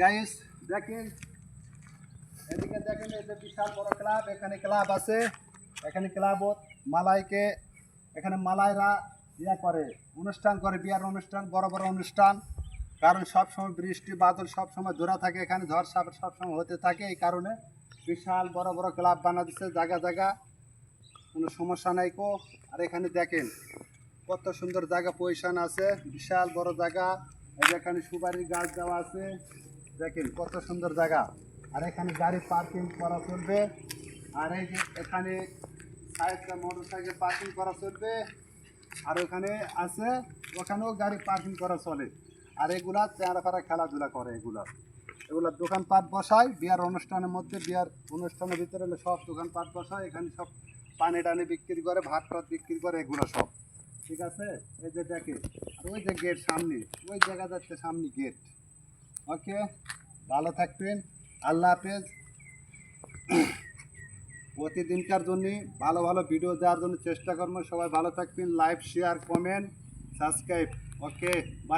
Guys দেখেন, এদিকে দেখেন, এই যে বিশাল বড় ক্লাব, এখানে ক্লাব আছে। এখানে ক্লাবত মালাইকে, এখানে মালাইরা করে অনুষ্ঠান করে, বিয়ার অনুষ্ঠান, বড় বড় অনুষ্ঠান। কারণ সবসময় বৃষ্টি বাদল সবসময় ধরা থাকে, এখানে ঝড় সাপট সবসময় হতে থাকে। এই কারণে বিশাল বড় বড় ক্লাব বানা দিচ্ছে জায়গা জায়গা, কোনো সমস্যা নাই কো। আর এখানে দেখেন কত সুন্দর জায়গা পজিশন আছে, বিশাল বড় জায়গা। এই যে এখানে সুপারির গাছ দেওয়া আছে, দেখেন কত সুন্দর জায়গা। আর এখানে গাড়ি পার্কিং করা চলবে। আর এই যে এখানে সাইডটা মোটর সাইকেল পার্কিং করা চলবে। আর ওখানে আছে, ওখানেও গাড়ি পার্কিং করা চলে। আর এগুলা চেহারা ফারা খেলাধুলা করে, এগুলা দোকানপাট বসায় বিয়ার অনুষ্ঠানের মধ্যে, বিয়ার অনুষ্ঠানের ভিতরে হলে সব দোকানপাট বসায়। এখানে সব পানি টানি বিক্রি করে, ভাত টাত বিক্রি করে, এগুলো সব ঠিক আছে। এই যে দেখে, আর ওই যে গেট সামনে, ওই জায়গা যাচ্ছে সামনে গেট। ওকে, ভালো থাকবেন, আল্লাহ হাফেজ। প্রতিদিনকার জন্য ভালো ভালো ভিডিও দেওয়ার জন্য চেষ্টা করবো। সবাই ভালো থাকবেন, like share comment subscribe. Okay, by.